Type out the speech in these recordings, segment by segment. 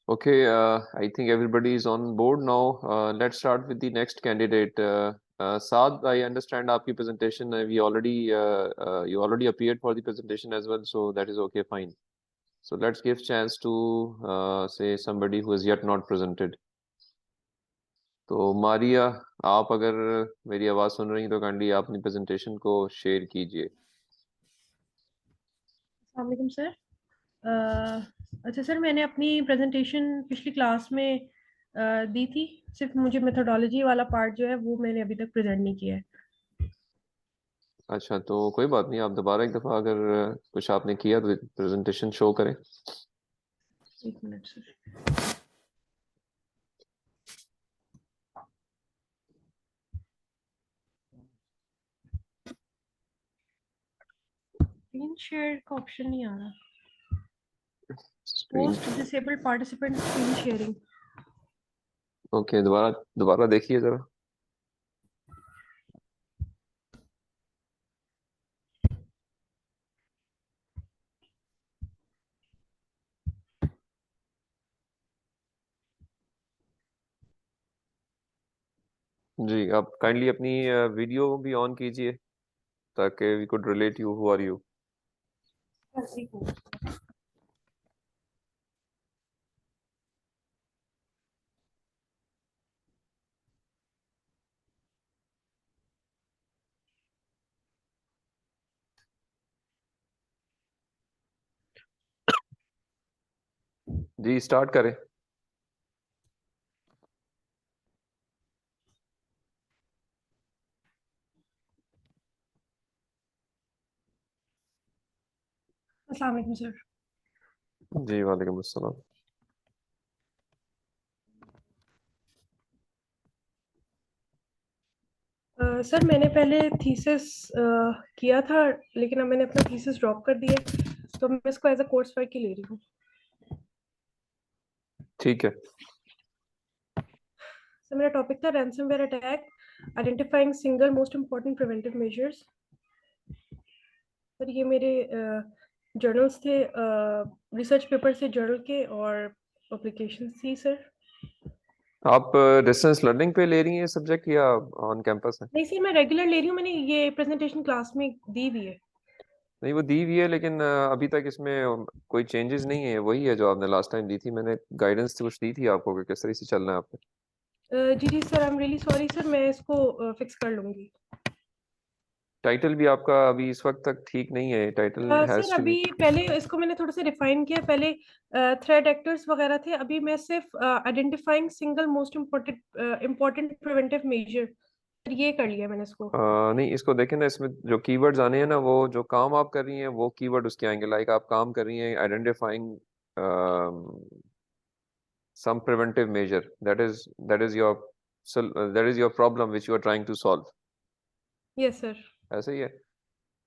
Okay, I think everybody is on board now. Let's start with the next candidate. Saad, I understand आपकी presentation. We already you already appeared for the presentation as well, so that is okay, fine. So let's give chance to say somebody who is yet not presented. तो मारिया, आप अगर मेरी आवाज़ सुन रही हैं तो kindly आप अपनी presentation को शेयर कीजिए. अस्सलाम वालेकुम सर। अच्छा सर, मैंने अपनी प्रेजेंटेशन पिछली क्लास में दी थी। सिर्फ मुझे मेथोडोलॉजी वाला पार्ट जो है वो मैंने अभी तक प्रेजेंट नहीं किया है। अच्छा, तो कोई बात नहीं, आप दोबारा एक दफ़ा अगर कुछ आपने किया तो presentation शो करें. एक मिनट सर। स्क्रीन शेयर का ऑप्शन नहीं आ रहा। Screen. Post disabled participant screen sharing. Okay, दोबारा देखिए जरा. जी, आप काइंडली अपनी वीडियो भी ऑन कीजिए ताकि we could relate you. Who are you? जी, स्टार्ट करें. अस्सलाम वालेकुम सर। जी, वालेकुम अस्सलाम. सर मैंने पहले थीसिस किया था, लेकिन अब मैंने अपना थीसिस ड्रॉप कर दिया है, तो मैं इसको एज अ कोर्स वर्क ही ले रही हूँ। ठीक है. सर मेरा टॉपिक था ransomware attack, identifying single most important preventive measures. Sir ये मेरे जर्नल्स थे, रिसर्च पेपर से जर्नल के, और पब्लिकेशन थी सर। आप डिस्टेंस लर्निंग पे ले रही हैं सब्जेक्ट या ऑन कैंपस है? नहीं सर, मैं रेगुलर ले रही हूँ, मैंने ये प्रेजेंटेशन क्लास में दी हुई है। नहीं, वो दी हुई है लेकिन अभी तक इसमें कोई चेंजेस नहीं है. वही है जो आपने लास्ट टाइम दी थी. मैंने गाइडेंस कुछ दी थी आपको कि किस तरह से चलना है आपको. जी जी sir, I am really sorry sir, मैं इसको फिक्स कर लूंगी। टाइटल भी आपका अभी इस वक्त तक ठीक नहीं है. टाइटल सर हैज टू अभी बी. पहले इसको मैंने थोड़ा सा रिफाइन किया। पहले थ्रेट एक्टर्स वगैरह थे, अभी मैं सिर्फ identifying single most important preventive measure, ये कर लिया मैंने इसको। नहीं, इसको देखें ना, इसमें जो कीवर्ड्स आने हैं ना, वो जो काम आप कर रही हैं वो कीवर्ड उसके आएंगे. लाइक आप काम कर रही हैं identifying some preventive measure. That is your that is your problem which you are trying to solve. Yes sir. ऐसे ही है.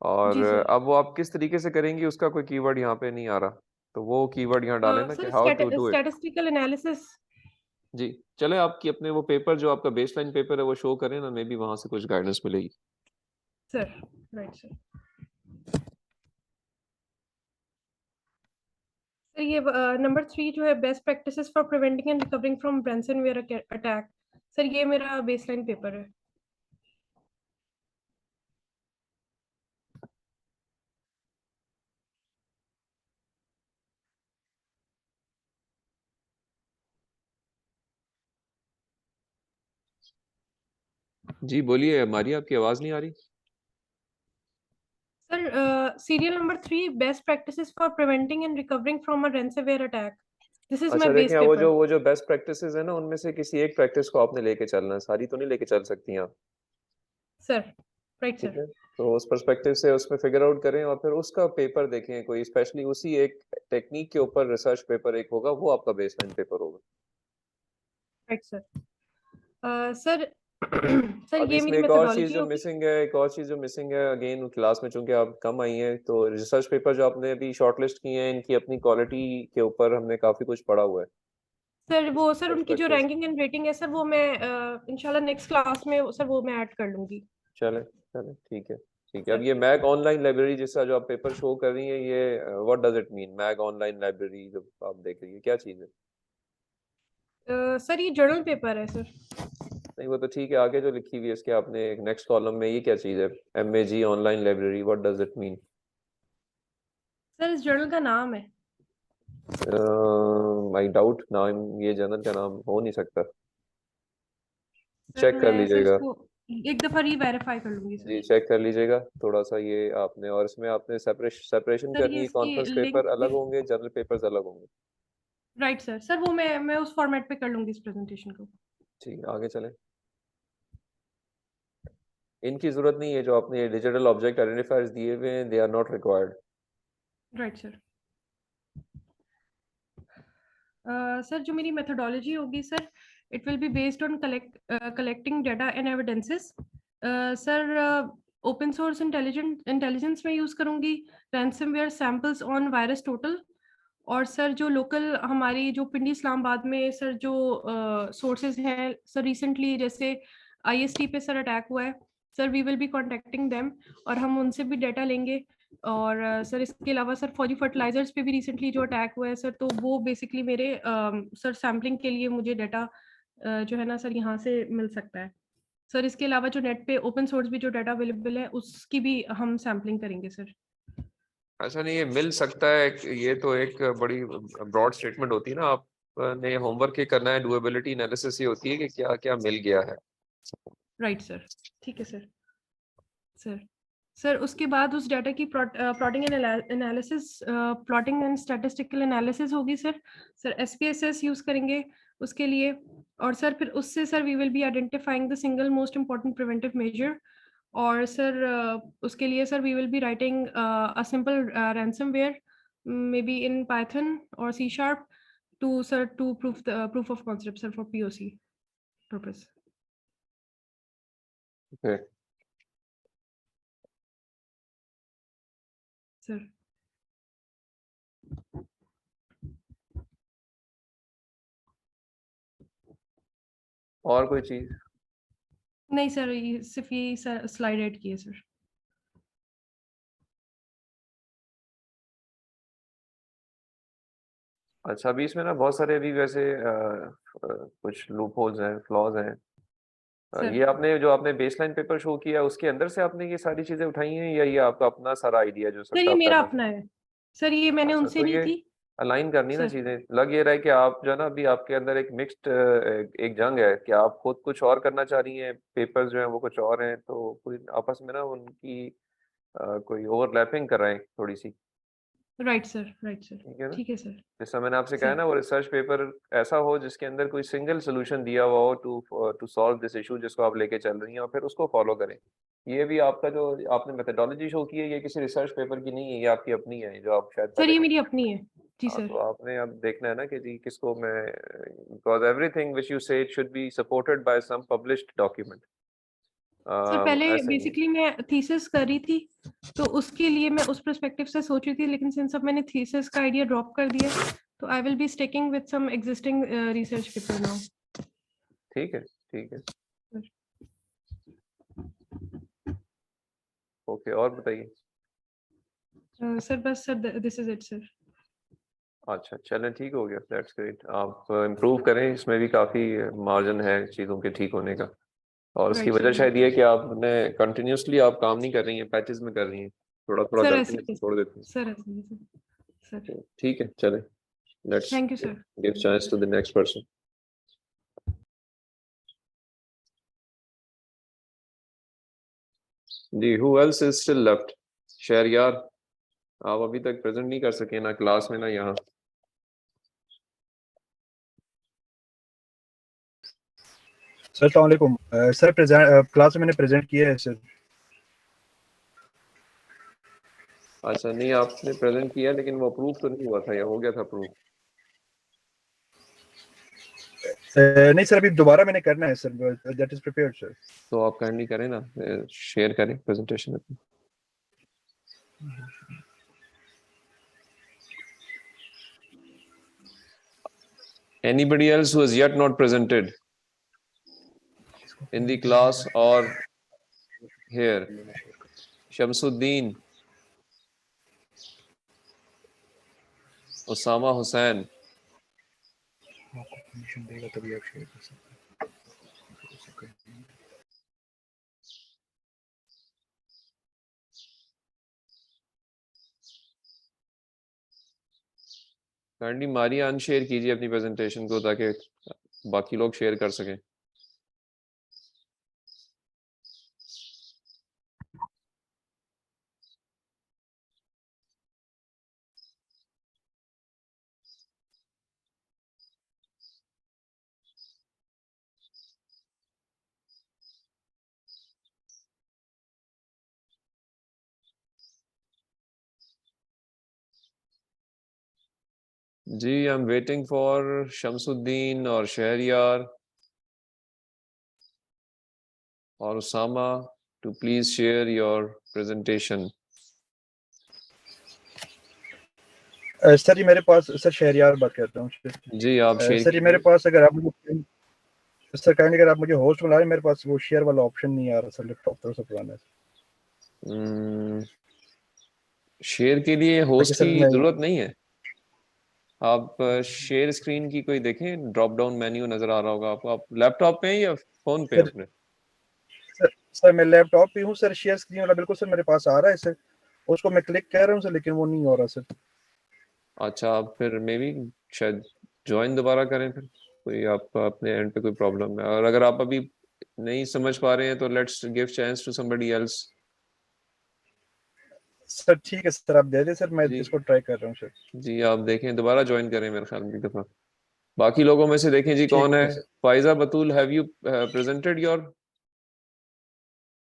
और जी सर। अब वो आप किस तरीके से करेंगी उसका कोई कीवर्ड यहाँ पे नहीं आ रहा. तो वो कीवर्ड यहाँ डालें ना कि sir how to do it. Statistical analysis. जी. चले, आपकी अपने वो पेपर जो आपका बेसलाइन पेपर है वो शो करें ना, मे बी वहां से कुछ गाइडेंस मिलेगी. Sir right sir. सर ये नंबर 3 जो है, best practices for preventing and recovering from ransomware attack. Sir ये मेरा बेसलाइन पेपर है। जी बोलिए मारिया, आपकी आवाज नहीं आ रही. Sir serial number 3, best practices for preventing and recovering from a ransomware attack. This is my अच्छा बेस देखें, वो पेपर। जो बेस्ट प्रैक्टिसेस है ना, उनमें से किसी एक प्रैक्टिस को आपने लेके चलना है. सारी तो नहीं लेके चल सकती आप. सर राइट ठीक सर। है. तो उस पर्सपेक्टिव से उसमें फिगर आउट करें और फिर उसका पेपर देखें. कोई स्पेशली उसी एक टेक्निक के ऊपर रिसर्च पेपर एक होगा, वो आपका बेसलाइन पेपर होगा. Right sir. सर सर अब ये इसमें मेरी एक और चीज मेथोडोलॉजी जो होगी। मिसिंग है, एक और चीज जो मिसिंग है, अगेन क्लास में चूंकि आप कम आई हैं, तो रिसर्च पेपर जो आपने अभी शॉर्टलिस्ट किए हैं, इनकी अपनी क्वालिटी के ऊपर हमने काफी कुछ पढ़ा हुआ है. सर वो इस सर उनकी जो पर्सपेक्टिव से रैंकिंग एंड रेटिंग है सर, वो मैं इंशाल्लाह नेक्स्ट क्लास में सर वो मैं ऐड कर लूंगी। चले चले, ठीक है. ठीक है. अब ये मैग ऑनलाइन लाइब्रेरी जिसका जो आप पेपर शो कर रही है, ये what does it mean? Mag online library जो आप देख रही है, क्या चीज है? सर ये जर्नल पेपर है सर। नहीं वो तो ठीक है, आगे जो लिखी हुई है इसके आपने एक नेक्स्ट कॉलम में ये क्या चीज़ है? MAG online library, what does it mean? Sir इस जर्नल का नाम है। आई डाउट नाम, ये जर्नल का नाम हो नहीं सकता। सर चेक कर मैं सर लीजिएगा। इसको एक दफ़ा री-वेरीफ़ाई कर लूँगी जी सर। चेक कर लीजिएगा थोड़ा सा ये आपने, और इसमें आपने सेपरेशन सर ये करनी है, इसकी कॉन्फ्रेंस लिंक पेपर अलग होंगे, जर्नल पेपर्स अलग होंगे। Right sir. सर वो मैं उस फॉर्मेट पे कर लूँगी इस प्रेज़ेंटेशन को। ठीक है आगे चलें। इनकी ज़रूरत नहीं है, जो आपने डिजिटल ऑब्जेक्ट आइडेंटिफायर्स दिए हुए हैं, they are not required. Right sir. Sir जो मेरी मेथोडोलॉजी होगी sir, it will be based on collecting data and evidences. Sir open source intelligence में यूज़ करूँगी, ransomware samples on VirusTotal, और sir जो लोकल हमारी जो पिंडी इस्लामाबाद में सर जो सोर्सेज हैं सर, रिसेंटली जैसे IST पे सर अटैक हुआ है sir, we will be contacting them और हम उनसे भी डाटा लेंगे। और सर इसके अलावा सर फौजी फर्टिलाइजर्स पे भी रिसेंटली जो अटैक हुआ है सर, तो वो बेसिकली मेरे सर सैम्पलिंग के लिए मुझे डाटा जो है ना सर यहाँ से मिल सकता है। सर इसके अलावा जो नेट पे ओपन सोर्स भी जो डाटा अवेलेबल है उसकी भी हम सैम्पलिंग करेंगे सर। ऐसा नहीं, ये मिल सकता है, ये तो एक बड़ी ब्रॉड स्टेटमेंट होती है ना। आपने होमवर्क ये करना है, डुएबिलिटी एनालिसिस ये होती है कि क्या क्या मिल गया है। राइट सर, ठीक है सर। सर सर उसके बाद उस डाटा की प्लॉटिंग एंड स्टैटिस्टिकल एनालिसिस होगी सर। सर SPSS यूज करेंगे उसके लिए। और सर फिर उससे sir we will be identifying the single most important preventive measure. और सर उसके लिए sir we will be writing a simple ransomware may be in Python और C# too sir to proof of concept sir for POC purpose। Okay. Sir और कोई चीज? नहीं sir, ये सिर्फ ये स्लाइड ऐड की है सर। अच्छा अभी इसमें ना बहुत सारे अभी वैसे कुछ लूप होल्स हैं, फ्लॉज हैं। सर ये आपने जो आपने बेसलाइन पेपर शो किया उसके अंदर से आपने ये सारी चीजें उठाई हैं, या ये आपका अपना सारा आइडिया जो सर सकता ये आप मेरा करना अपना चाहते है। सर ये मैंने हैं? अच्छा उनसे तो ली ये थी। अलाइन करनी ना सर चीजें। लग ये रहा है कि आप जो है ना अभी आपके अंदर एक मिक्स्ड एक जंग है कि आप खुद कुछ और करना चाह रही हैं, पेपर्स जो हैं वो कुछ और हैं, तो कोई आपस में ना उनकी कोई ओवरलैपिंग कराएं थोड़ी सी। Right sir, right sir. ठीक है ना? ठीक है सर। जैसा मैंने आपसे कहा है सर ना, वो रिसर्च पेपर ऐसा हो जिसके अंदर कोई सिंगल सोल्यूशन दिया हुआ हो to to solve this issue जिसको आप लेके चल रही हैं, और फिर उसको फॉलो करें। ये भी आपका जो आपने मेथोडोलॉजी शो की है, ये किसी रिसर्च पेपर की नहीं है, ये आपकी अपनी है जो आप शायद सर पहले ये कर मेरी चुके हैं। अपनी है। जी हाँ सर। तो आपने अब देखना है ना कि जी किसको मैं, because everything which you say it should be supported by some published document. Sir पहले ऐसे नहीं। बेसिकली मैं थीसिस कर रही थी, तो उसके लिए मैं उस पर्सपेक्टिव से सोच रही थी, लेकिन सिंस अब मैंने थीसिस का आइडिया ड्रॉप कर दिया, तो I will be sticking with some existing research paper now. ठीक है ठीक है। ओके और बताइए। सर बस sir this is it sir. अच्छा चलें ठीक हो गया, दैट्स ग्रेट। आप इम्प्रूव करें, इसमें भी काफ़ी मार्जिन है चीज़ों के ठीक होने का। और उसकी राइट वजह सर, शायद राइट। ये है कि आपने कंटिन्यूसली आप काम नहीं कर रही हैं, पैचेस में कर रही हैं, थोड़ा थोड़ा सर करती ऐसे हैं ही छोड़ देती हैं। सर, ऐसे ही सर। तो ठीक है चलें, let's thank you sir. Give chance to the next person. जी who else is still left? Shahryar, आप अभी तक प्रेजेंट नहीं कर सके ना क्लास में ना यहाँ। सर अस्सलाम वालेकुम। सर क्लास में मैंने प्रेजेंट किया है सर। अच्छा नहीं आपने प्रेजेंट किया लेकिन वो अप्रूव तो नहीं हुआ था, या हो गया था अप्रूव? नहीं सर, अभी दोबारा मैंने करना है sir, that is prepared sir. तो आप काइंडली करें ना, शेयर करें प्रेजेंटेशन अपनी। Anybody else who has yet not presented in the class or here? Shamsuddin, Osama Hussain, permission देगा तभी आप शेयर कर सकते हैं। काइंडली मारिया अनशेयर कीजिए अपनी प्रेजेंटेशन को ताकि बाकी लोग शेयर कर सकें। जी I am waiting for Shamsuddin और शहरियार और Usama to please share your presentation. Sir ये मेरे पास, सर शहरियार बात करता हूँ। जी आप शेयर सर ये मेरे पास, अगर आप मुझे सर कहेंगे, अगर आप मुझे होस्ट बुला रहे हैं, मेरे पास वो शेयर वाला ऑप्शन नहीं आ रहा सर, लैपटॉप तरफ से बुलाना है। शेयर के लिए होस्ट सर की मैं जरूरत नहीं है। आप शेयर स्क्रीन की कोई देखें, ड्रॉप डाउन मेन्यू नजर आ रहा होगा आपको। आप लैपटॉप पे हैं या फोन पे हैं सर, अपने? सर मैं लैपटॉप पे हूँ सर। शेयर स्क्रीन वाला बिल्कुल सर मेरे पास आ रहा है सर, उसको मैं क्लिक कर रहा हूँ सर, लेकिन वो नहीं हो रहा सर। अच्छा, आप फिर मे बी शायद ज्वाइन दोबारा करें फिर। कोई आप अपने एंड पे कोई प्रॉब्लम है, और अगर आप अभी नहीं समझ पा रहे हैं तो let's give chance to somebody else. Sir ठीक है सर, आप दे दें सर, मैं जी इसको ट्राई कर रहा हूँ सर। जी आप देखें, दोबारा ज्वाइन करें मेरे ख्याल में एक दफा। बाकी लोगों में से देखें जी कौन ठीक है। है sir. Pfizer Batool, have you presented your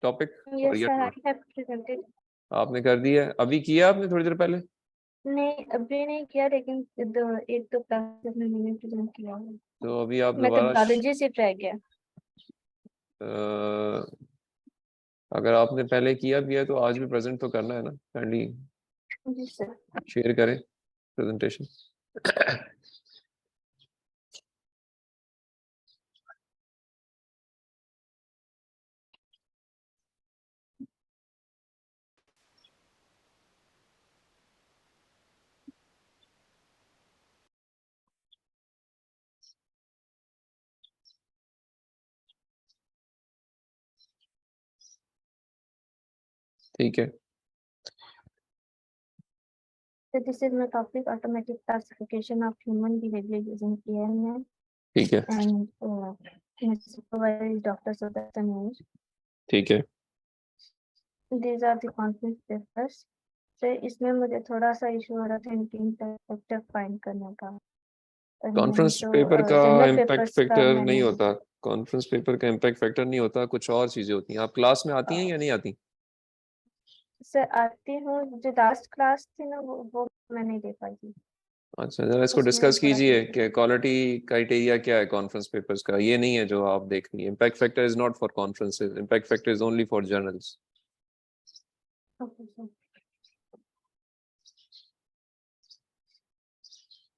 topic और Yes, yet sir, I not? have presented. आपने कर दिया है? अभी किया आपने थोड़ी देर पहले? नहीं, अभी नहीं किया, लेकिन एक दो क्लासेस में मैंने प्रेजेंट किया है। तो अभी आप दोबारा मेथोडोलॉजी से ट्राई किया। अगर आपने पहले किया भी है तो आज भी प्रेजेंट तो करना है ना। काइंडली जी सर। शेयर करें प्रेजेंटेशन। ठीक है। So this is my topic: automatic classification of human behavior using PNN. ठीक है। And my supervisor is Dr. Sudarshan Nair. ठीक है। These are the conference papers. तो इसमें मुझे थोड़ा सा इशू हो रहा था इम्पैक्ट फैक्टर फाइंड करने का। और कॉन्फ्रेंस मैंने पेपर का जनरल इम्पैक्ट पेपर्स का फैक्टर नहीं मैंने होता। कॉन्फ्रेंस पेपर का इम्पैक्ट फैक्टर नहीं होता, कुछ और चीजें होती हैं। आप क्लास में आती हैं या नहीं आती? सर आती हूँ, जो लास्ट क्लास थी ना वो मैं नहीं दे पाई थी। अच्छा, जरा इसको उसमें डिस्कस थोड़ा कीजिए सा कि क्वालिटी क्राइटेरिया क्या है कॉन्फ्रेंस पेपर्स का। ये नहीं है जो आप देख रही हैं। Impact factor is not for conferences, impact factor is only for journals. Okay sir.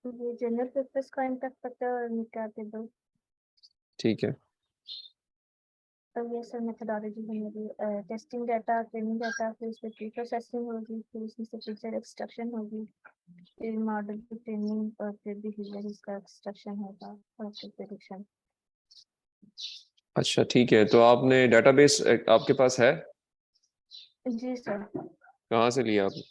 ये जनरल पेपर्स का इम्पैक्ट फैक्टर निकालते दो। ठीक है। अब ये सर मेथोडोलॉजी बनेगी, टेस्टिंग डाटा, ट्रेनिंग डाटा, फिर इसमें प्री प्रोसेसिंग होगी, फिर इसमें से फीचर एक्सट्रैक्शन होगी, फिर मॉडल की ट्रेनिंग, और फिर बिहेवियर इसका एक्सट्रैक्शन होगा, और फिर प्रेडिक्शन। अच्छा ठीक है, तो आपने डेटाबेस आपके पास है? जी सर। कहाँ से लिया आपने?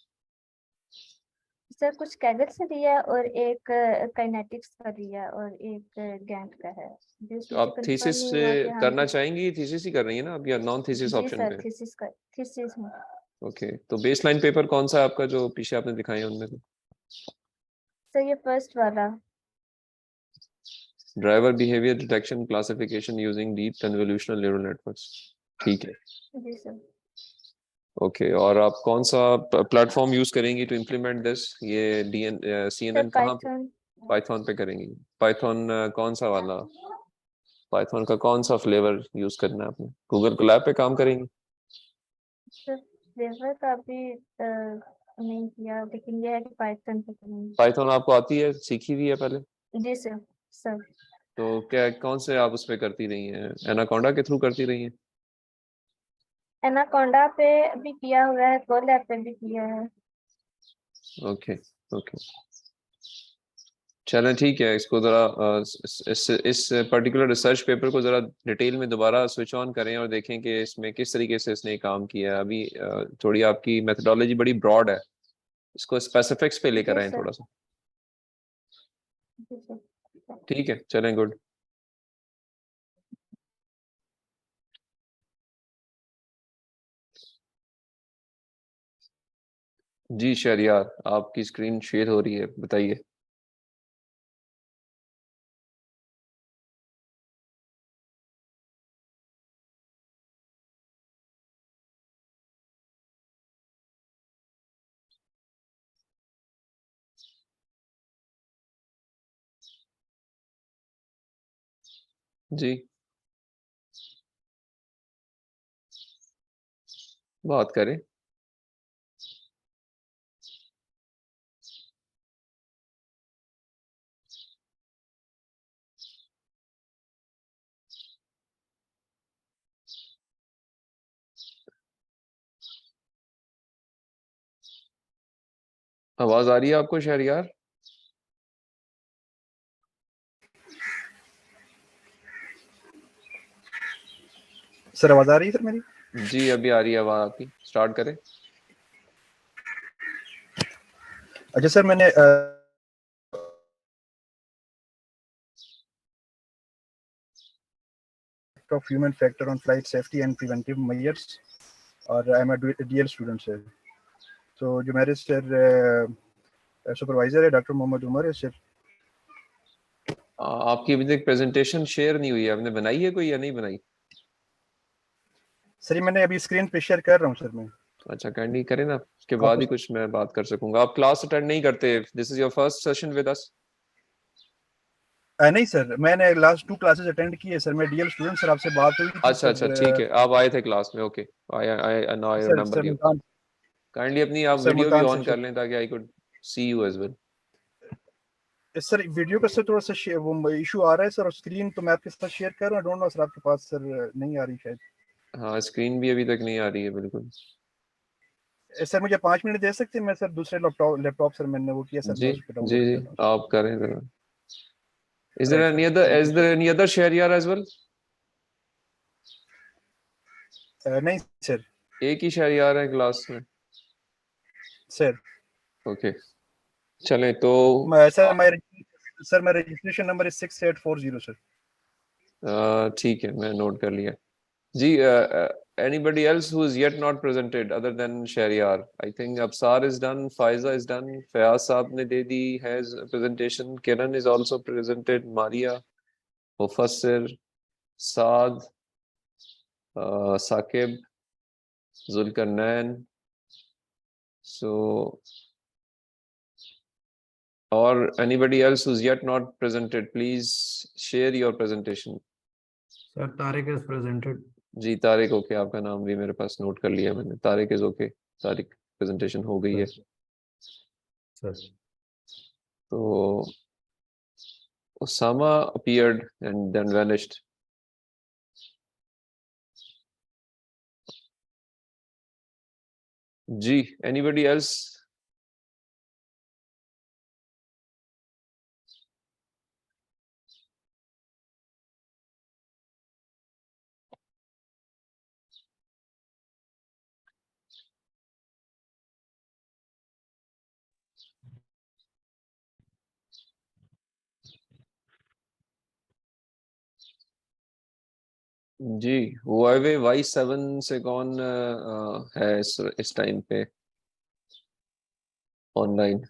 सर कुछ कैगल से दिया है, और एक काइनेटिक्स का दिया है, और एक गैंट का है। तो जो इसमें से आप कंफर्म थीसिस नहीं से हुआ कि करना हाँ। चाहेंगी? थीसिस ही कर रही है ना आप, या नॉन थीसिस जी ऑप्शन सर, पे? थीसिस में। ओके, तो बेसलाइन पेपर कौन सा है आपका जो पीछे आपने दिखाए हैं उनमें से? सर ये फर्स्ट वाला। Driver behaviour detection classification using deep convolutional neural networks. ठीक है। जी सर। ओके, और आप कौन सा प्लेटफॉर्म यूज करेंगी टू इम्प्लीमेंट दिस? ये सर CNN कहाँ पे? पाइथन। पाइथन पे करेंगी? पाइथन कौन सा वाला? पाइथन का कौन सा फ्लेवर यूज करना है आपने? गूगल कोलैब पे काम करेंगी? सर फ्लेवर का भी नहीं किया, लेकिन यह है कि पाइथन पे करेंगे। पाइथन आपको आती है, सीखी हुई है पहले? जी सर। सर तो क्या कौन से आप उस पे करती रही हैं? एनाकोंडा के थ्रू करती रही हैं? एनाकोंडा पे भी किया हुआ है, कोलैब पे भी किया है। ओके ओके, चलें ठीक है, इसको ज़रा इस पर्टिकुलर रिसर्च पेपर को ज़रा डिटेल में दोबारा स्विच ऑन करें और देखें कि इसमें किस तरीके से इसने काम किया है। अभी थोड़ी आपकी मेथडोलॉजी बड़ी ब्रॉड है, इसको स्पेसिफिक्स पे लेकर Yes, आए sir. थोड़ा सा। Yes, sir. ठीक है, चलें, गुड। जी शहरियार, आपकी स्क्रीन शेयर हो रही है, बताइए। जी बात करें। आवाज आ रही है आपको शहरियार? सर आवाज आ रही है सर मेरी? जी अभी आ रही है आवाज आपकी, स्टार्ट करें। अच्छा सर, मैंने of human factor on flight safety and preventive measures, और I am DL student sir. तो जो मेरे सर सुपरवाइजर है डॉक्टर मोहम्मद उमर है सर। आपकी अभी तक प्रेजेंटेशन शेयर नहीं हुई है, आपने बनाई है कोई या नहीं बनाई? सर ये मैंने अभी स्क्रीन पे शेयर कर रहा हूँ सर मैं। अच्छा काइंडली करें ना, उसके बाद ही कुछ मैं बात कर सकूंगा। आप क्लास अटेंड नहीं करते? This is your first session with us? नहीं सर, मैंने लास्ट 2 क्लासेस अटेंड की है सर। मैं डीएल स्टूडेंट सर, आपसे बात हुई थी अच्छा अच्छा ठीक है, आप आए थे क्लास में, okay. I now I sir remember sir you. Multan kindly अपनी आप सर वीडियो भी मुल्तान से ऑन कर लें ताकि I could see you as well. Sir video का सर थोड़ा सा वो इशू आ रहा है सर, और स्क्रीन तो मैं आपके साथ शेयर कर रहा हूँ। डोंट नो सर आपके पास सर नहीं आ रही शायद। हाँ स्क्रीन भी अभी तक नहीं आ रही है बिल्कुल। सर मुझे 5 मिनट दे सकते हैं? मैं सर दूसरे लैपटॉप सर मैंने वो किया सर, मैं जी उस पर जी डाउनलोड जी कर रहा हूँ। आप करें जरा। Is there right any sir, other, thank is you there any other Shahriyar as well? Sir. नहीं सर। एक ही शहरियार है क्लास में? सर ओके चलें तो sir my registration number is 6840 sir. ठीक है, मैं नोट कर लिया। जी anybody else who is yet not presented other than Shahriyar? I think Absar is done, Faiza is done, Fayaz साहब ने दे दी has presentation, Kiran is also presented, Maria, Mufassir, Saad, Saqib, Zulkarnain, so or anybody else who's yet not presented, please share your presentation. Sir, Tariq is presented. जी Tariq okay, आपका नाम भी मेरे पास note कर लिया मैंने। Tariq is okay, Tariq presentation हो गई है। Sir. तो Osama appeared and then vanished. जी anybody else? जी हुआवे Y7 से कौन है इस टाइम पे ऑनलाइन?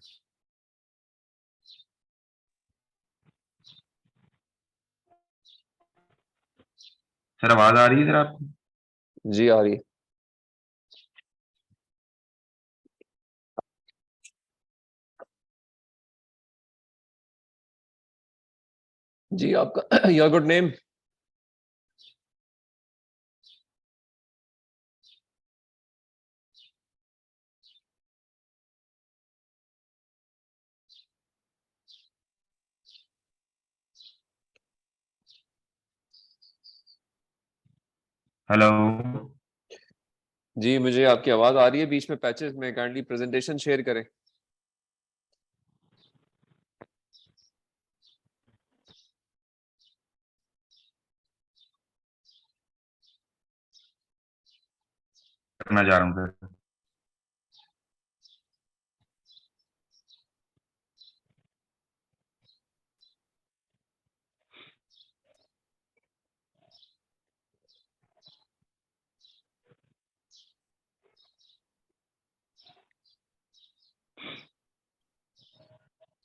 सर आवाज आ रही है सर आपको? जी आ रही है। जी आपका योर गुड नेम? हेलो जी मुझे आपकी आवाज आ रही है बीच में पैचेस में, काइंडली प्रेजेंटेशन शेयर करें। करना चाह रहा हूँ सर।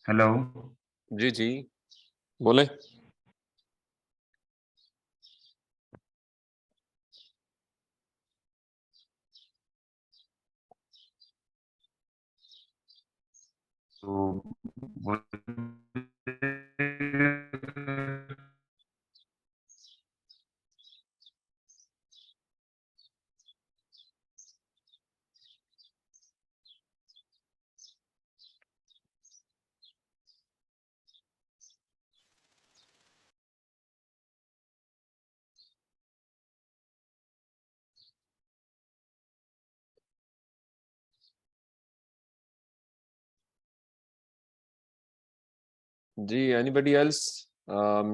हेलो। जी जी, बोले। तो जी, anybody else?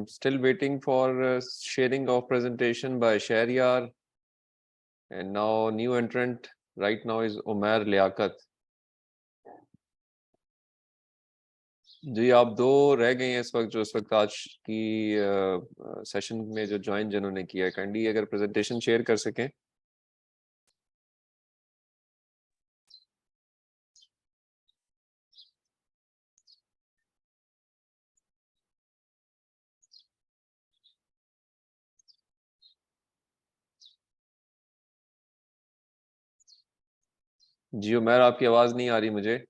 Still waiting for sharing of presentation by Shahriyar. And now new entrant right now is Umair Liaquat. जी, आप दो रह गए हैं इस वक्त, जो इस वक्त आज की सेशन में जो ज्वाइन जिन्होंने किया है। काइंडली अगर प्रेजेंटेशन शेयर कर सकें। जी उमैर, आपकी आवाज नहीं आ रही मुझे।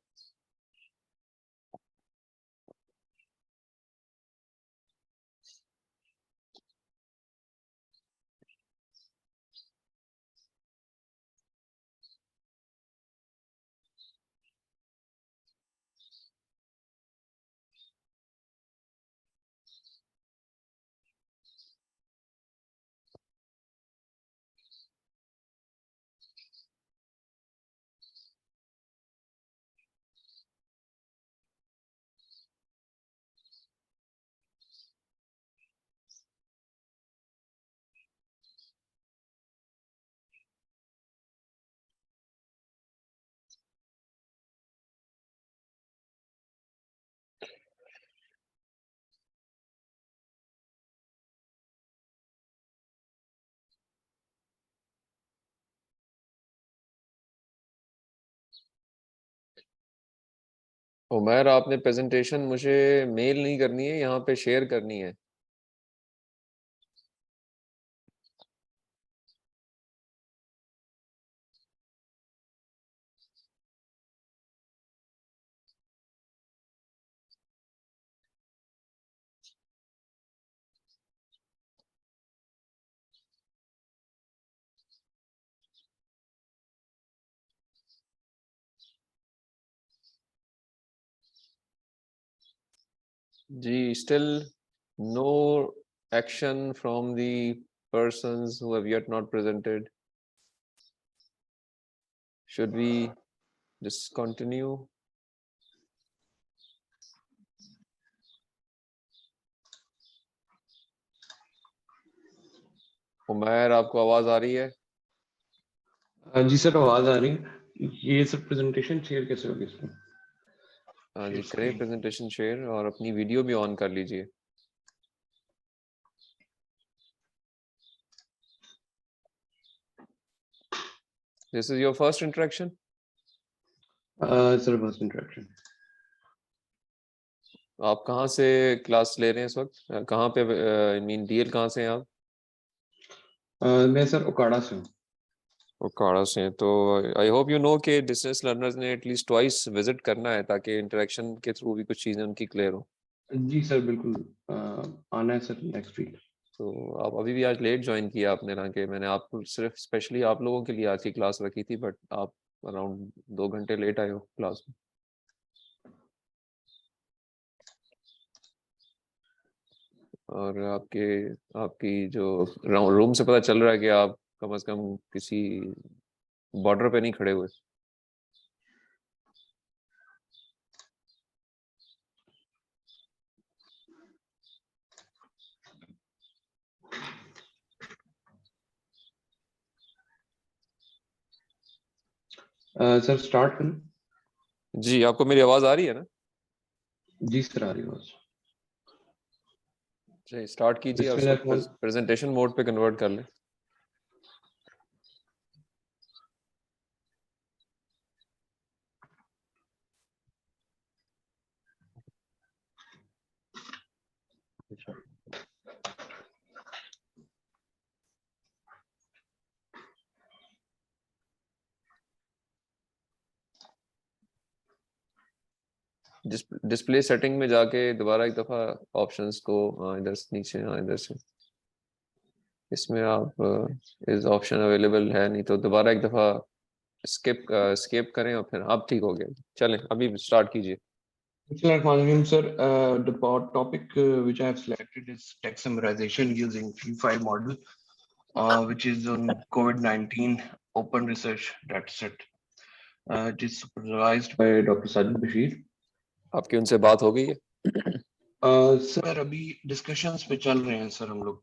उमैर, आपने प्रेजेंटेशन मुझे मेल नहीं करनी है, यहाँ पे शेयर करनी है। जी, still no action from the persons who have yet not presented. Should we just continue? Umair, आपको आवाज आ रही है? जी सर, आवाज आ रही है। ये सर प्रेजेंटेशन शेयर कैसे होगी इसमें? हाँ जी, Share करें screen। प्रेजेंटेशन शेयर और अपनी वीडियो भी ऑन कर लीजिए। This is your first interaction? Sir first interaction. आप कहाँ से क्लास ले रहे हैं इस वक्त? कहाँ पे मीन डीएल कहाँ से हैं आप? मैं सर ओकाड़ा से हूँ। ओकाड़ा से हैं, तो आई होप यू नो कि डिस्टेंस लर्नर्स ने एटलीस्ट ट्वाइस विजिट करना है, ताकि इंटरेक्शन के थ्रू भी कुछ चीज़ें उनकी क्लियर हो। जी सर बिल्कुल, आना है सर नेक्स्ट वीक। तो आप अभी भी आज लेट ज्वाइन किया आपने ना, कि मैंने आपको सिर्फ स्पेशली आप लोगों के लिए आज की क्लास रखी थी, बट आप अराउंड 2 घंटे लेट आए हो क्लास में। और आपकी जो रूम से पता चल रहा है कि आप कम से कम किसी बॉर्डर पे नहीं खड़े हुए। सर स्टार्ट करें? जी, आपको मेरी आवाज आ रही है ना? जी सर आ रही है आवाज। जी, स्टार्ट कीजिए और बिस्मिल्लाह। प्रेजेंटेशन मोड पे कन्वर्ट कर लें। डिस्प्ले सेटिंग में जाके दोबारा एक दफा ऑप्शंस को इधर से नीचे, इधर से इसमें आप इस ऑप्शन अवेलेबल है नहीं तो दोबारा एक दफा स्किप करें और फिर अब ठीक हो गया। चलें अभी स्टार्ट कीजिए। Bismillahirrahmanirrahim, sir. The topic which I have selected is text summarization using free file model, which is on COVID-19 open research dataset. It is supervised by Dr. Sajid Bashir. आपकी उनसे बात हो गई है? सर अभी discussions पे चल रहे हैं सर हम लोग।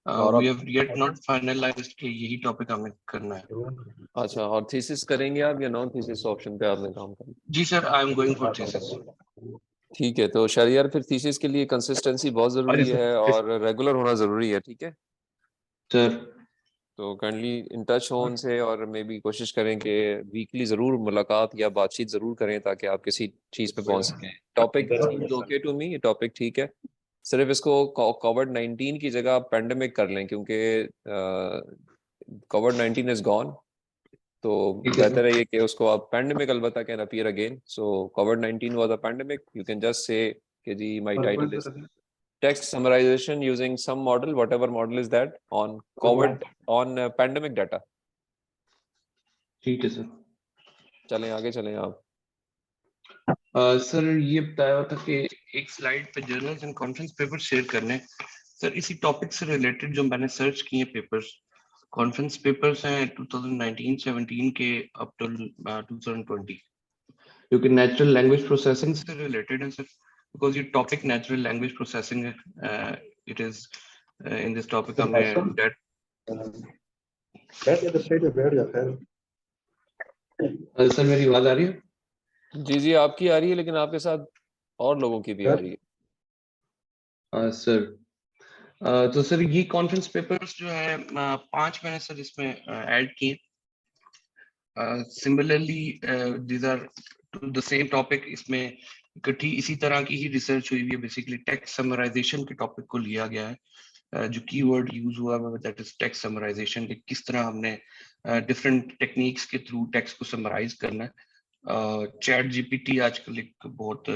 और We have yet not finalized कि यही टॉपिक हमें करना है। अच्छा, और थीसिस करेंगे आप या नॉन थीसिस ऑप्शन पे आपने काम करना? जी sir, I am going for thesis. ठीक है, तो शरियार फिर थीसिस के लिए कंसिस्टेंसी बहुत जरूरी है और रेगुलर होना जरूरी है, ठीक है सर। तो काइंडली इन टच हो उनसे और मे बी कोशिश करें कि वीकली जरूर मुलाकात या बातचीत जरूर करें ताकि आप किसी चीज पे पहुंच सकें। टॉपिक ओके टू मी, ये टॉपिक ठीक है, सिर्फ इसको कोविड-19 की जगह आप पैंडेमिक कर लें क्योंकि कोविड-19 इज गॉन, तो बेहतर है ये कि उसको आप पैंडेमिक अलबत्ता कैन अपीयर अगेन। सो कोविड-19 was a pandemic, you can just say कि जी my title is text summarization using some model, whatever model is that, on pandemic data. ठीक है सर। चलें आगे चलें आप। सर ये बताया हुआ था कि एक स्लाइड पे journals and conference paper share करने। सर इसी टॉपिक से रिलेटेड जो मैंने सर्च किए पेपर्स, कॉन्फ्रेंस पेपर्स हैं 2019-17 के अप टिल 2020, जो कि नेचुरल लैंग्वेज प्रोसेसिंग से रिलेटेड है सर, बिकॉज ये टॉपिक नेचुरल लैंग्वेज प्रोसेसिंग है। It is in this topic हमें दैट सर मेरी आवाज आ रही है? जी जी आपकी आ रही है, लेकिन आपके साथ और लोगों की भी आ रही है। सर तो सर ये कॉन्फ्रेंस पेपर्स जो है 5 मैंने सर इसमें ऐड किए। Similarly these are to the same topic, इसमें इकट्ठी इसी तरह की ही रिसर्च हुई हुई है। बेसिकली टेक्स्ट समराइजेशन के टॉपिक को लिया गया है। जो कीवर्ड यूज हुआ है दैट इज टेक्स्ट समराइजेशन, कि किस तरह हमने डिफरेंट टेक्निक्स के थ्रू टेक्स्ट को समराइज करना है। चैट जीपीटी आजकल एक बहुत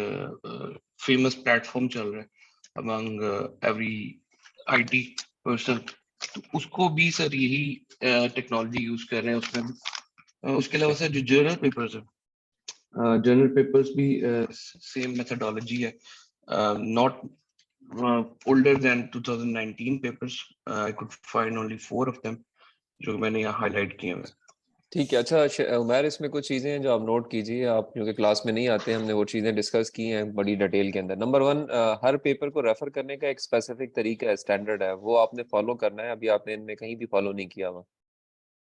फेमस प्लेटफॉर्म चल रहा है अमंग एवरी आईटी पर्सन, तो उसको भी सर यही टेक्नोलॉजी यूज कर रहे हैं उसमें। उसके अलावा सर जो जर्नल पेपर्स भी सेम मेथोडोलॉजी है। Not older than 2019 papers, I could find only 4 of them जो मैंने यहाँ हाईलाइट किए हुए। ठीक है, अच्छा उमैर, इसमें कुछ चीज़ें हैं जो आप नोट कीजिए, आप क्योंकि क्लास में नहीं आते, हमने वो चीज़ें डिस्कस की हैं बड़ी डिटेल के अंदर। नंबर 1, हर पेपर को रेफर करने का एक स्पेसिफिक तरीका है, स्टैंडर्ड है, वो आपने फॉलो करना है। अभी आपने इनमें कहीं भी फॉलो नहीं किया हुआ।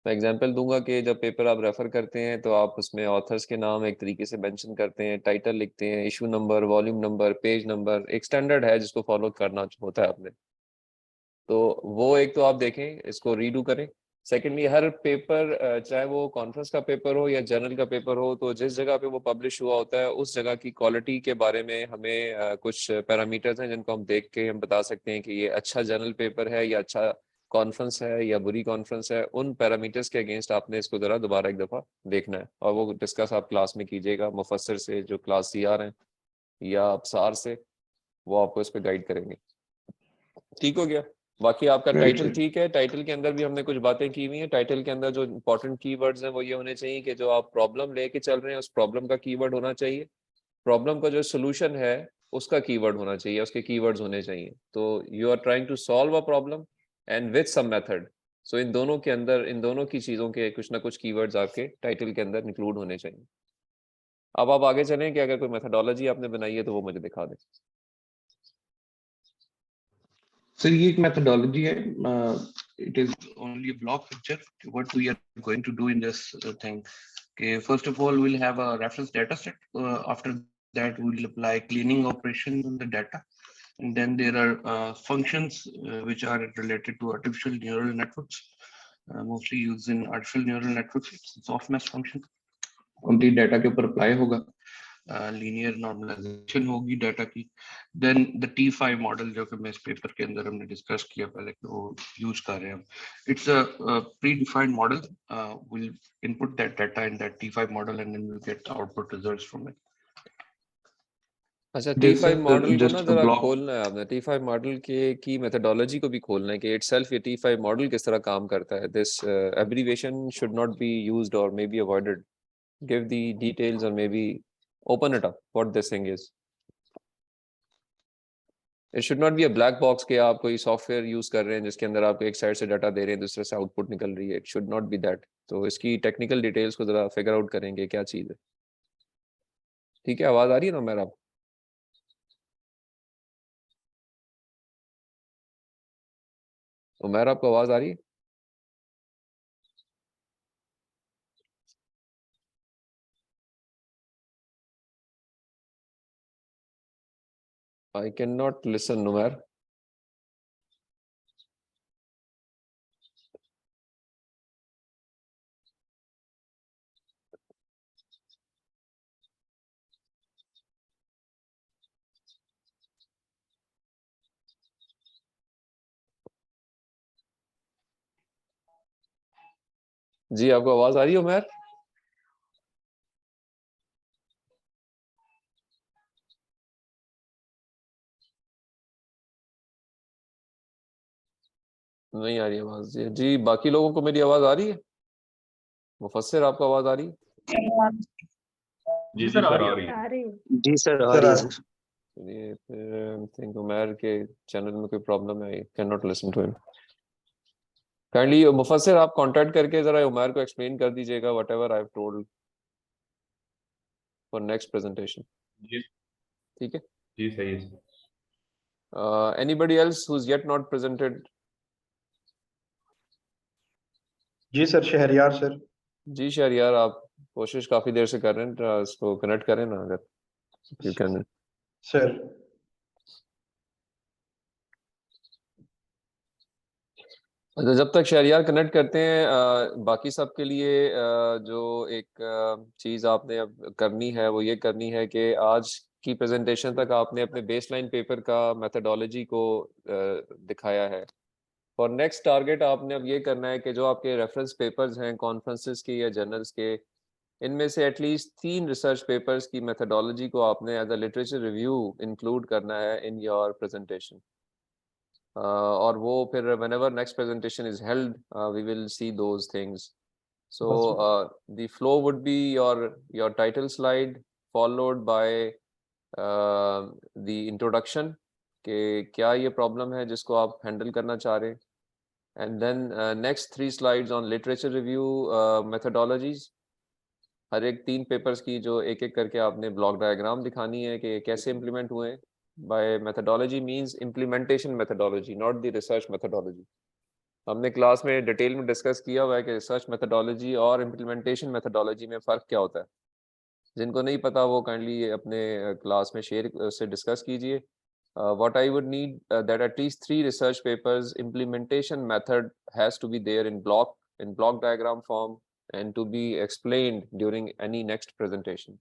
मैं एग्जांपल दूंगा कि जब पेपर आप रेफर करते हैं तो आप उसमें ऑथर्स के नाम एक तरीके से मेंशन करते हैं, टाइटल लिखते हैं, issue number, volume number, page number, एक स्टैंडर्ड है जिसको फॉलो करना होता है आपने। तो वो एक तो आप देखें, इसको रीडू करें। सेकेंडली, हर पेपर चाहे वो कॉन्फ्रेंस का पेपर हो या जर्नल का पेपर हो, तो जिस जगह पे वो पब्लिश हुआ होता है उस जगह की क्वालिटी के बारे में हमें कुछ पैरामीटर्स हैं जिनको हम देख के हम बता सकते हैं कि ये अच्छा जर्नल पेपर है या अच्छा कॉन्फ्रेंस है या बुरी कॉन्फ्रेंस है। उन पैरामीटर्स के अगेंस्ट आपने इसको जरा दोबारा एक दफा देखना है और वो डिस्कस आप क्लास में कीजिएगा मुफस्सर से, जो क्लास CR हैं या अफसार से, वो आपको इस पे गाइड करेंगे। ठीक हो गया? बाकी आपका टाइटल ठीक है, टाइटल के अंदर भी हमने कुछ बातें की हुई हैं। टाइटल के अंदर जो इंपॉर्टेंट कीवर्ड्स हैं वो ये होने चाहिए कि जो आप प्रॉब्लम लेके चल रहे हैं उस प्रॉब्लम का कीवर्ड होना चाहिए, प्रॉब्लम का जो सोल्यूशन है उसका कीवर्ड होना चाहिए, उसके कीवर्ड्स होने चाहिए। तो you are trying to solve a problem and with some method, so इन दोनों के अंदर, इन दोनों की चीजों के कुछ ना कुछ कीवर्ड्स आपके टाइटल के अंदर इंक्लूड होने चाहिए। अब आप आगे चलें कि अगर कोई मेथोडोलॉजी आपने बनाई है तो वो मुझे दिखा दें। सर ये एक मेथोडोलॉजी है, it is only a block picture what we are going to do in this thing, Okay, first of all, we'll have a reference data set. After that, we'll apply cleaning operations on the data. And then there are functions which are related to artificial neural networks, mostly used in artificial neural networks. It's softmax function. Complete data के ऊपर apply होगा. Linear normalization होगी data की. Then the T5 model जो कि मैं इस paper के अंदर हमने discuss किया पहले कि वो use कर रहे हैं. It's a predefined model. We'll input that data in that T5 model and then we'll get the output results from it. अच्छा, Just, T5 मॉडल को just ना a जरा block. खोलना है आपने. T5 मॉडल के की मेथोडोलॉजी को भी खोलना है कि itself ये T5 मॉडल किस तरह काम करता है. This abbreviation should not be used or maybe avoided. Give the details or maybe open it up what this thing is. It should not be a black box कि आप कोई software use कर रहे हैं जिसके अंदर आपको एक साइड से डाटा दे रहे हैं दूसरे से आउटपुट निकल रही है. It should not be that. तो इसकी टेक्निकल डिटेल्स को जरा फिगर आउट करेंगे क्या चीज है. ठीक है, आवाज आ रही है ना मेरा? उमर, आपको आवाज आ रही है? I cannot listen, Umair. जी, आपको आवाज आ रही है उमर? नहीं आ रही आवाज. जी, बाकी लोगों को मेरी आवाज आ रही है? मुफस्सिर, आपको आवाज आ रही है? जी सर, आ रही है. आ रही है. जी सर, आ रही है सर. चलिए, फिर आई थिंक उमर के चैनल में कोई प्रॉब्लम है. I can not listen to him. Kindly Mufassir, आप कांटेक्ट करके जरा उमर को एक्सप्लेन कर दीजिएगा whatever I have told for next presentation. जी ठीक है. जी, सही है sir. Anybody else who is yet not presented? जी सर, शहरयार सर. जी शहरयार, आप कोशिश काफी देर से कर रहे हैं, इसको कनेक्ट करें ना अगर यू कैन. सर अच्छा, जब तक शहरयार कनेक्ट करते हैं, बाकी सब के लिए जो एक चीज़ आपने अब करनी है वो ये करनी है कि आज की प्रेजेंटेशन तक आपने अपने बेसलाइन पेपर का मेथोडोलॉजी को दिखाया है. फॉर नेक्स्ट टारगेट आपने अब ये करना है कि जो आपके रेफरेंस पेपर्स हैं कॉन्फ्रेंसेस के या जर्नल्स के, इनमें से एटलीस्ट 3 रिसर्च पेपर्स की मेथोडोलॉजी को आपने as a literature review include करना है इन योर प्रेजेंटेशन. और वो फिर whenever next presentation is held, we will see those things. So the flow would be your title slide followed by the introduction कि क्या ये problem है जिसको आप handle करना चाह रहे हैं, and then next 3 slides on literature review methodologies. हर एक 3 पेपर्स की जो एक एक करके आपने ब्लॉक डायग्राम दिखानी है कि कैसे इम्प्लीमेंट हुए. By methodology means implementation methodology, not the research methodology. हमने क्लास में डिटेल में डिस्कस किया हुआ है कि रिसर्च मेथोडोलॉजी और इम्प्लीमेंटेशन मेथोडोलॉजी में फ़र्क क्या होता है. जिनको नहीं पता वो काइंडली अपने क्लास में शेयर से डिस्कस कीजिए. What I would need that at least 3 research papers implementation method has to be there in block diagram form and to be explained during any next presentation.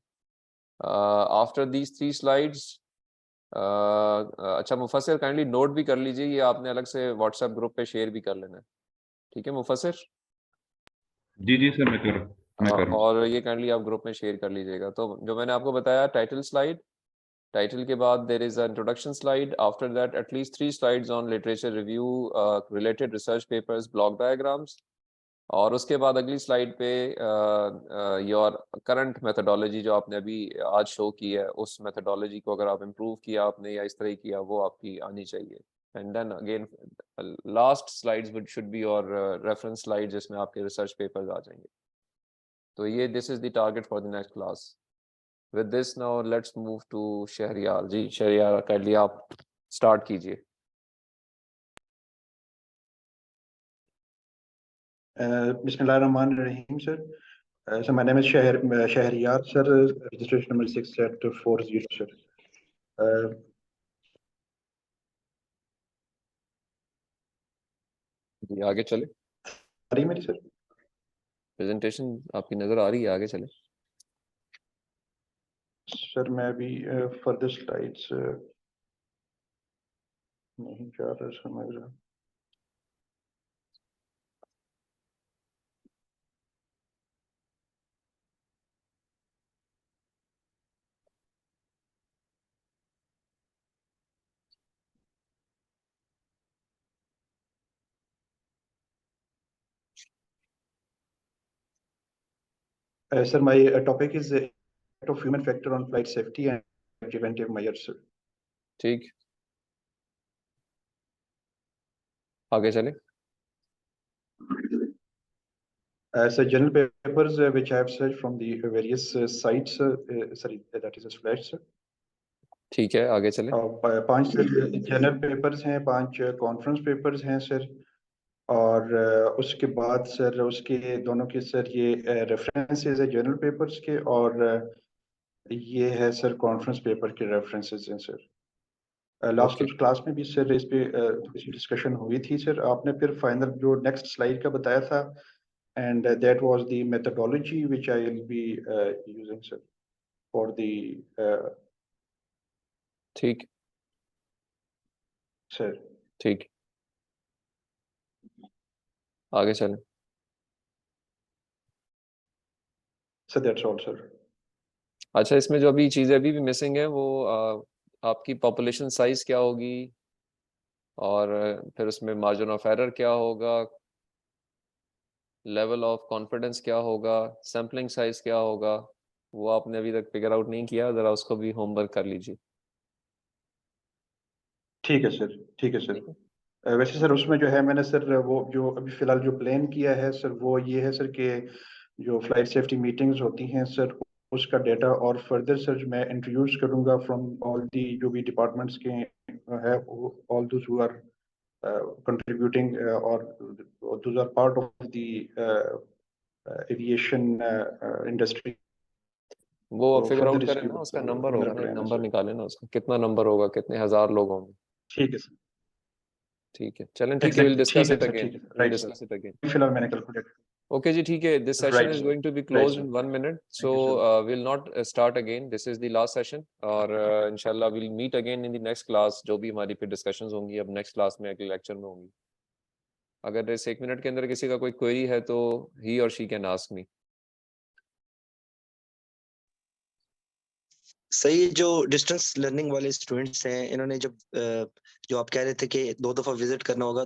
After these 3 slides, अच्छा मुफस्सिर kindly note भी कर लीजिए, ये आपने अलग से WhatsApp group पे share भी कर लेना है. ठीक है मुफस्सिर? जी जी सर, मैं कर और ये काइंडली आप ग्रुप में शेयर कर लीजिएगा. तो जो मैंने आपको बताया, टाइटल स्लाइड, टाइटल के बाद there is a introduction slide, after that at least 3 slides on literature review, related research papers, block diagrams, और उसके बाद अगली स्लाइड पे योर करंट मेथोडोलॉजी जो आपने अभी आज शो की है, उस मेथोडोलॉजी को अगर आप इम्प्रूव किया आपने या इस तरह किया, वो आपकी आनी चाहिए. And then again last slides should be your reference slide जिसमें आपके रिसर्च पेपर्स आ जाएंगे. तो ये this is the target for the next class. With this now let's move to Shahryar. जी शहरयार, कर लिया, आप स्टार्ट कीजिए. बिस्मिल्लाहिर्रहमानिर्रहीम sir. So my name is Shahriyar, sir. Registration number 640, sir. जी आगे चले, आ रही है मेरी सर? प्रेजेंटेशन आपकी नजर आ रही है, आगे चले। सर मैं अभी फर्दर स्लाइड्स नहीं जा रहा समझ रहा। Sir, my topic is effect of human factor on flight safety and preventive measures, sir. ठीक, आगे चले। So general papers which I have searched from the various sites, sorry, that is a splash, sir. ठीक है, आगे चले। 5 general papers हैं, 5 conference papers हैं sir, और उसके बाद सर उसके दोनों के सर ये रेफरेंसेस है जनरल पेपर्स के, और ये है सर कॉन्फ्रेंस पेपर के रेफरेंसेस हैं सर। Last Okay. क्लास में भी सर इस पे थोड़ी सी डिस्कशन हुई थी सर, आपने फिर फाइनल जो नेक्स्ट स्लाइड का बताया था, and that was the methodology which I will be using sir for the ठीक, सर। ठीक, आगे चले। Sir that's all sir. अच्छा, इसमें जो अभी चीजें अभी भी मिसिंग है वो आपकी पॉपुलेशन साइज क्या होगी, और फिर उसमें मार्जिन ऑफ एरर क्या होगा, लेवल ऑफ कॉन्फिडेंस क्या होगा, सैम्पलिंग साइज क्या होगा, वो आपने अभी तक फिगर आउट नहीं किया, जरा उसको भी होमवर्क कर लीजिए। ठीक है सर, ठीक है सर। वैसे सर उसमें जो है मैंने सर वो जो अभी फिलहाल जो प्लान किया है सर वो ये है सर कि जो फ्लाइट सेफ्टी मीटिंग्स होती हैं सर उसका डेटा और फर्दर सर मैं इंट्रोड्यूस करूंगा फ्रॉम ऑल दी जो भी डिपार्टमेंट्स के है, all those who are contributing और those are part of the aviation industry. वो तो फिगर आउट फर्दर करें इसकी ना, उसका वो नंबर मेरा होगा ना, एक प्लान है नंबर सर। निकालें ना उसका, कितना नंबर होगा, कितने हजार लोग होंगे। ठीक है सर, ठीक है, चलें, ठीक है, विल एग्जैक्टली डिस्कस ठीक है इट सर, अगेन, ठीक है will write sir. Discuss it again. फिलहाल मैंने कैलकुलेट। Okay जी, ठीक है, this session Right, is sir. going to be Right, closed sir. in 1 minute, so Thank you, sir. we'll not start again. This is the last session, और inshallah we'll meet again in the next class, जो भी हमारी फिर discussions होंगी अब next class में, अगले lecture में होंगी। अगर इस 1 मिनट के अंदर किसी का कोई query है तो he or she can ask me. सही, जो डिस्टेंस लर्निंग वाले स्टूडेंट्स हैं इन्होंने जब जो आप कह रहे थे कि 2 दफा विजिट करना होगा,